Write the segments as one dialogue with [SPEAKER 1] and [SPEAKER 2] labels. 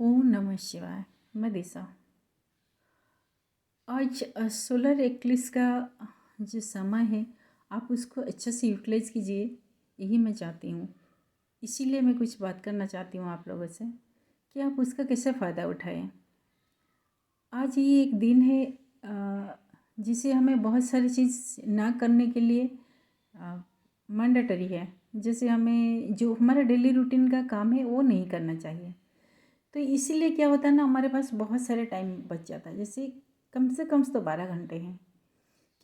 [SPEAKER 1] ओम नमः शिवाय। मैं दिशा। आज सोलर एक्लिप्स का जो समय है, आप उसको अच्छे से यूटिलाइज़ कीजिए, यही मैं चाहती हूँ। इसीलिए मैं कुछ बात करना चाहती हूँ आप लोगों से कि आप उसका कैसे फ़ायदा उठाएं। आज ये एक दिन है जिसे हमें बहुत सारी चीज़ ना करने के लिए मैंडेटरी है। जैसे हमें जो हमारा डेली रूटीन का काम है वो नहीं करना चाहिए। तो इसीलिए क्या होता है ना, हमारे पास बहुत सारे टाइम बच जाता है। जैसे कम से कम तो 12 घंटे हैं,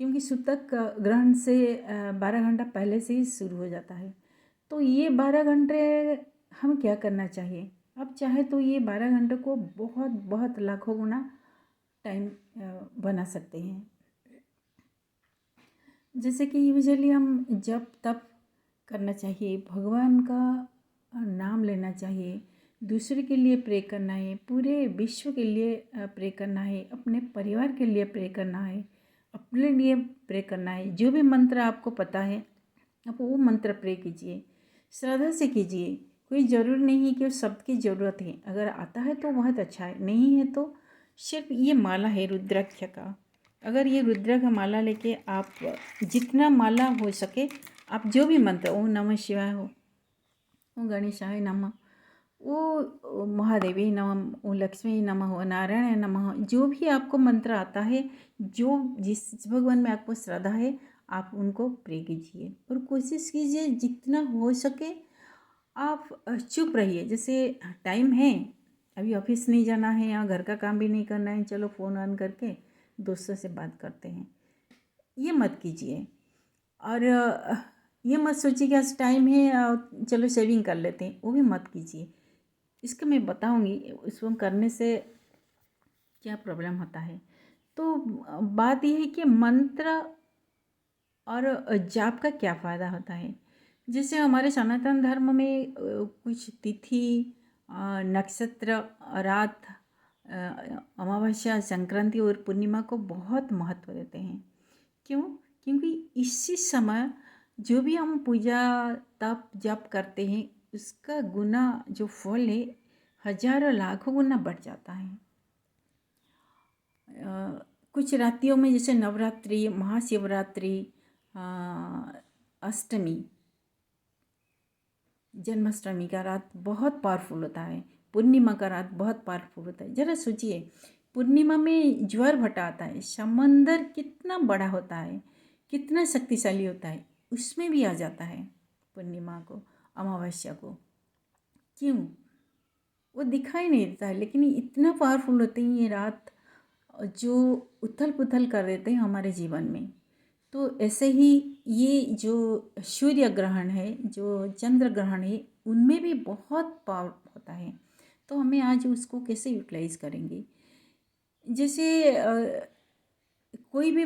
[SPEAKER 1] क्योंकि सूतक ग्रहण से 12 घंटा पहले से ही शुरू हो जाता है। तो ये 12 घंटे हम क्या करना चाहिए? आप चाहे तो ये 12 घंटे को बहुत बहुत लाखों गुना टाइम बना सकते हैं। जैसे कि यूजुअली हम जब तब करना चाहिए, भगवान का नाम लेना चाहिए, दूसरे के लिए प्रे करना है, पूरे विश्व के लिए प्रे करना है, अपने परिवार के लिए प्रे करना है, अपने लिए प्रे करना है। जो भी मंत्र आपको पता है आप वो मंत्र प्रे कीजिए, श्रद्धा से कीजिए। कोई ज़रूर नहीं है कि उस शब्द की ज़रूरत है। अगर आता है तो बहुत अच्छा है, नहीं है तो सिर्फ ये माला है रुद्राक्ष का। अगर ये रुद्र का माला लेके आप जितना माला हो सके, आप जो भी मंत्र, ओम नमः शिवाय हो, ओम गणेशाय नमः, वो महादेवी नमः, ओ लक्ष्मी नमः, ओ नारायण नमः, जो भी आपको मंत्र आता है, जो जिस भगवान में आपको श्रद्धा है, आप उनको प्रे कीजिए। और कोशिश कीजिए जितना हो सके आप चुप रहिए। जैसे टाइम है, अभी ऑफिस नहीं जाना है या घर का काम भी नहीं करना है, चलो फ़ोन ऑन करके दोस्तों से बात करते हैं, ये मत कीजिए। और ये मत सोचिए कि आज टाइम है चलो सेविंग कर लेते हैं, वो भी मत कीजिए। इसका मैं बताऊंगी इसको करने से क्या प्रॉब्लम होता है। तो बात यह है कि मंत्र और जाप का क्या फ़ायदा होता है। जैसे हमारे सनातन धर्म में कुछ तिथि, नक्षत्र, रात, अमावस्या, संक्रांति और पूर्णिमा को बहुत महत्व देते हैं। क्यों? क्योंकि इसी समय जो भी हम पूजा तप जप करते हैं, उसका गुना जो फल है हजारों लाखों गुना बढ़ जाता है। कुछ रात्रियों में जैसे नवरात्रि, महाशिवरात्रि, अष्टमी, जन्माष्टमी का रात बहुत पावरफुल होता है, पूर्णिमा का रात बहुत पावरफुल होता है। ज़रा सोचिए, पूर्णिमा में ज्वार भटा आता है, समंदर कितना बड़ा होता है, कितना शक्तिशाली होता है, उसमें भी आ जाता है पूर्णिमा को, अमावस्या को। क्यों? वो दिखाई नहीं देता है, लेकिन इतना पावरफुल होते हैं ये रात, जो उथल पुथल कर देते हैं हमारे जीवन में। तो ऐसे ही ये जो सूर्य ग्रहण है, जो चंद्र ग्रहण है, उनमें भी बहुत पावर होता है। तो हमें आज उसको कैसे यूटिलाइज करेंगे। जैसे कोई भी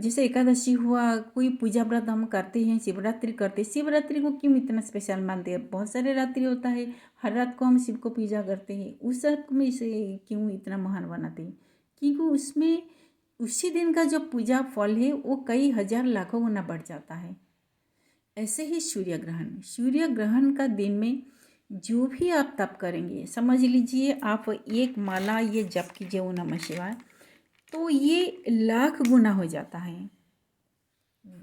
[SPEAKER 1] जैसे एकादशी हुआ, कोई पूजा व्रत हम करते हैं, शिवरात्रि करते हैं। शिवरात्रि को क्यों इतना स्पेशल मानते हैं? बहुत सारे रात्रि होता है, हर रात को हम शिव को पूजा करते हैं। उस रात में इसे क्यों इतना महान बनाते हैं? क्योंकि उसमें उसी दिन का जो पूजा फल है वो कई हजार लाखों गुना बढ़ जाता है। ऐसे ही सूर्य ग्रहण का दिन में जो भी आप तप करेंगे, समझ लीजिए आप एक माला ये जप कीजिए ओम नमः शिवाय, तो ये लाख गुना हो जाता है।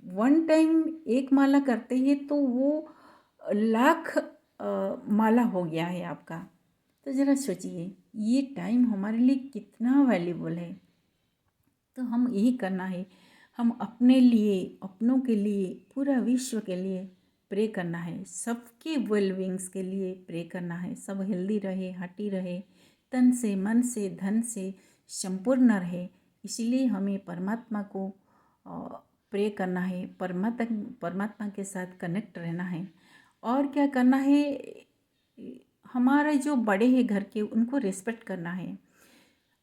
[SPEAKER 1] वन टाइम एक माला करते हैं तो वो लाख माला हो गया है आपका। तो ज़रा सोचिए ये टाइम हमारे लिए कितना वैल्यूबल है। तो हम यही करना है, हम अपने लिए, अपनों के लिए, पूरा विश्व के लिए प्रे करना है, सबके वेलबींग्स के लिए प्रे करना है। सब हेल्दी रहे, हैप्पी रहे, तन से, मन से, धन से संपूर्ण रहे। इसलिए हमें परमात्मा को प्रे करना है, परमात्मा के साथ कनेक्ट रहना है। और क्या करना है, हमारे जो बड़े हैं घर के, उनको रिस्पेक्ट करना है।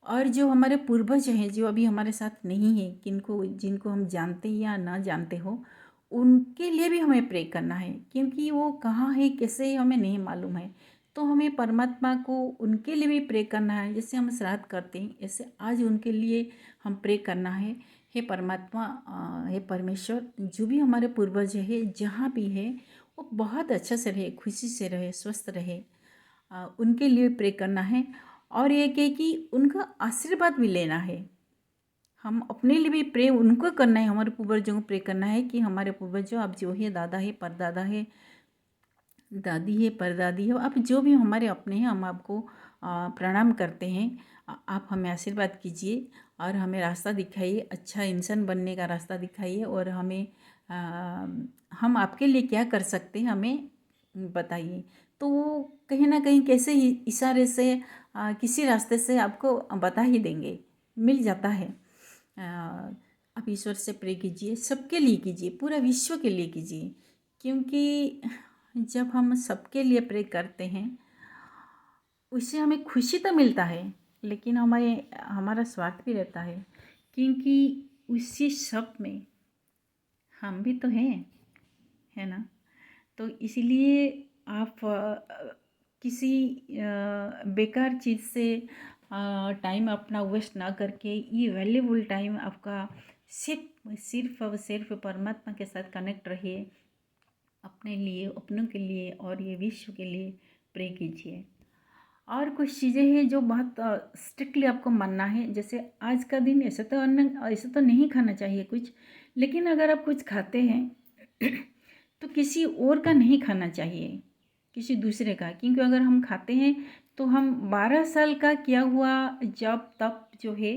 [SPEAKER 1] और जो हमारे पूर्वज हैं, जो अभी हमारे साथ नहीं है, जिनको हम जानते या ना जानते हो, उनके लिए भी हमें प्रे करना है। क्योंकि वो कहाँ है, कैसे है, हमें नहीं मालूम है। तो हमें परमात्मा को उनके लिए भी प्रे करना है। जैसे हम श्राद्ध करते हैं, ऐसे आज उनके लिए हम प्रे करना है। हे परमात्मा, हे परमेश्वर, जो भी हमारे पूर्वज है जहाँ भी है, वो बहुत अच्छा से रहे, खुशी से रहे, स्वस्थ रहे, उनके लिए प्रे करना है। और एक है कि उनका आशीर्वाद भी लेना है। हम अपने लिए भी प्रे उनको करना है, हमारे पूर्वजों को प्रे करना है कि हमारे पूर्वजों, अब जो है दादा है, परदादा है, दादी है, परदादी है, आप जो भी हमारे अपने हैं, हम आपको प्रणाम करते हैं। आप हमें आशीर्वाद कीजिए और हमें रास्ता दिखाइए, अच्छा इंसान बनने का रास्ता दिखाइए, और हमें हम आपके लिए क्या कर सकते हैं हमें बताइए। तो वो कहीं ना कहीं कैसे ही इशारे से किसी रास्ते से आपको बता ही देंगे, मिल जाता है। आप ईश्वर से प्रे कीजिए, सबके लिए कीजिए, पूरा विश्व के लिए कीजिए, क्योंकि जब हम सबके लिए प्रे करते हैं उससे हमें खुशी तो मिलता है, लेकिन हमारा स्वार्थ भी रहता है, क्योंकि उसी सब में हम भी तो हैं, है ना। तो इसलिए आप किसी बेकार चीज़ से टाइम अपना वेस्ट ना करके ये वैल्यूबल टाइम आपका सिर्फ और सिर्फ परमात्मा के साथ कनेक्ट रहिए, अपने लिए, अपनों के लिए और ये विश्व के लिए प्रे कीजिए। और कुछ चीज़ें हैं जो बहुत स्ट्रिक्टली आपको मानना है, जैसे आज का दिन ऐसे तो नहीं खाना चाहिए कुछ, लेकिन अगर आप कुछ खाते हैं तो किसी और का नहीं खाना चाहिए, किसी दूसरे का, क्योंकि अगर हम खाते हैं तो हम 12 साल का किया हुआ जब तब जो है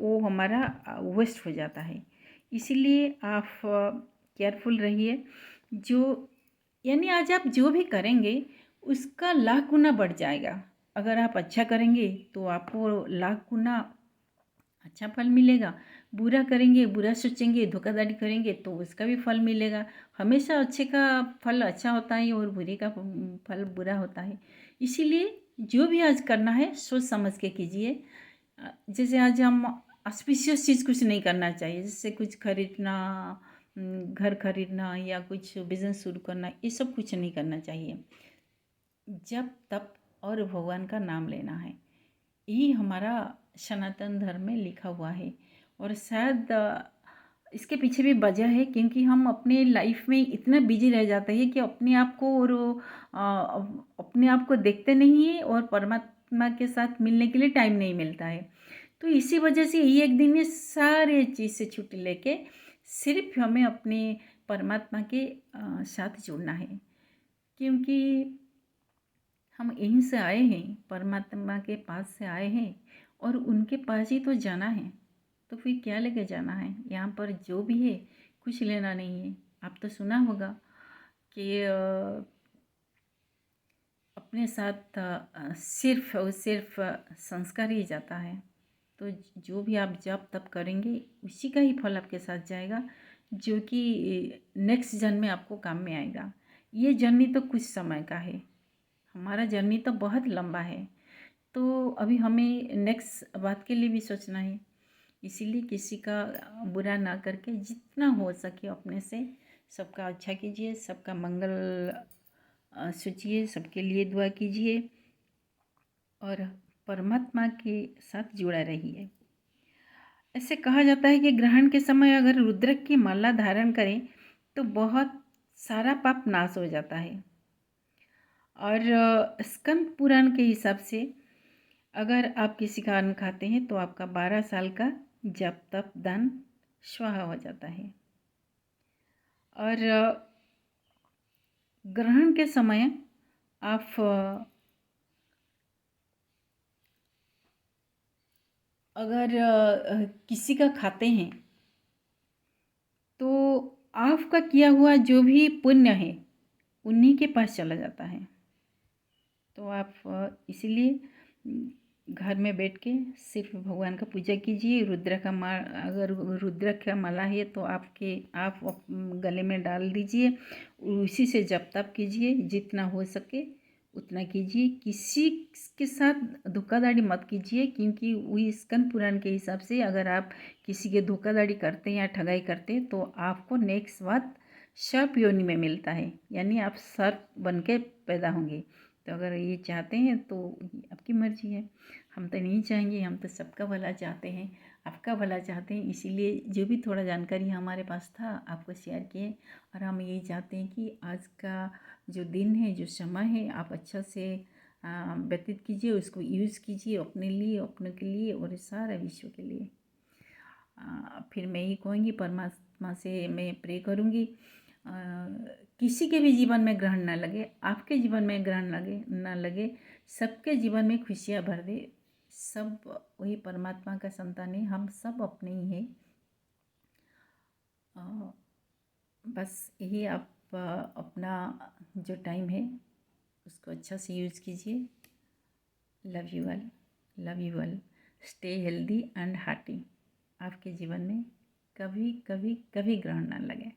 [SPEAKER 1] वो हमारा वेस्ट हो जाता है। इसीलिए आप केयरफुल रहिए। जो यानी आज आप जो भी करेंगे उसका लाख गुना बढ़ जाएगा। अगर आप अच्छा करेंगे तो आपको लाख गुना अच्छा फल मिलेगा, बुरा करेंगे, बुरा सोचेंगे, धोखाधड़ी करेंगे तो उसका भी फल मिलेगा। हमेशा अच्छे का फल अच्छा होता है और बुरे का फल बुरा होता है। इसीलिए जो भी आज करना है सोच समझ के कीजिए। जैसे आज हम ऑस्पिशियस चीज़ कुछ नहीं करना चाहिए, जैसे कुछ खरीदना, घर खरीदना या कुछ बिजनेस शुरू करना, ये सब कुछ नहीं करना चाहिए। जब तप और भगवान का नाम लेना है, यही हमारा सनातन धर्म में लिखा हुआ है। और शायद इसके पीछे भी वजह है, क्योंकि हम अपने लाइफ में इतना बिजी रह जाते हैं कि अपने आप को और अपने आप को देखते नहीं है और परमात्मा के साथ मिलने के लिए टाइम नहीं मिलता है। तो इसी वजह से ये एक दिन में सारे चीज़ से छुट्टी लेके सिर्फ हमें अपने परमात्मा के साथ जुड़ना है, क्योंकि हम यहीं से आए हैं, परमात्मा के पास से आए हैं और उनके पास ही तो जाना है। तो फिर क्या लेके जाना है, यहाँ पर जो भी है कुछ लेना नहीं है। आप तो सुना होगा कि अपने साथ सिर्फ और सिर्फ संस्कार ही जाता है। तो जो भी आप जब तब करेंगे उसी का ही फल आपके साथ जाएगा, जो कि नेक्स्ट जन्म में आपको काम में आएगा। ये जर्नी तो कुछ समय का है, हमारा जर्नी तो बहुत लंबा है। तो अभी हमें नेक्स्ट बात के लिए भी सोचना है, इसीलिए किसी का बुरा ना करके जितना हो सके अपने से सबका अच्छा कीजिए, सबका मंगल सोचिए, सबके लिए दुआ कीजिए और परमात्मा के साथ जुड़ा रहिए। ऐसे कहा जाता है कि ग्रहण के समय अगर रुद्रक की माला धारण करें तो बहुत सारा पाप नाश हो जाता है। और स्कंद पुराण के हिसाब से अगर आप किसी का अन्न खाते हैं तो आपका 12 साल का जप तप दान स्वाहा हो जाता है। और ग्रहण के समय आप अगर किसी का खाते हैं तो आपका किया हुआ जो भी पुण्य है उन्हीं के पास चला जाता है। तो आप इसीलिए घर में बैठ के सिर्फ भगवान का पूजा कीजिए। रुद्र का माला, अगर रुद्र का माला है तो आप गले में डाल दीजिए, उसी से जप तप कीजिए, जितना हो सके उतना कीजिए। किसी के साथ धोखाधड़ी मत कीजिए, क्योंकि वही स्कंद पुराण के हिसाब से अगर आप किसी के धोखाधड़ी करते हैं या ठगाई करते हैं तो आपको नेक्स्ट बात सर्प योनि में मिलता है, यानी आप सर्प बन के पैदा होंगे। तो अगर ये चाहते हैं तो आपकी मर्जी है, हम तो नहीं चाहेंगे, हम तो सबका भला चाहते हैं, आपका भला चाहते हैं। इसीलिए जो भी थोड़ा जानकारी हमारे पास था आपको शेयर किए। और हम यही चाहते हैं कि आज का जो दिन है, जो समय है, आप अच्छा से व्यतीत कीजिए, उसको यूज़ कीजिए अपने लिए, अपनों के लिए और सारा विश्व के लिए। फिर मैं ही कहूँगी, परमात्मा से मैं प्रे करूँगी किसी के भी जीवन में ग्रहण ना लगे, आपके जीवन में ग्रहण ना लगे, सबके जीवन में खुशियाँ भर दे। सब वही परमात्मा का संतान है, हम सब अपने ही हैं। बस यही आप अपना जो टाइम है उसको अच्छा से यूज़ कीजिए। Love you all, love you all. Stay healthy and hearty. आपके जीवन में कभी कभी कभी ग्रहण ना लगे।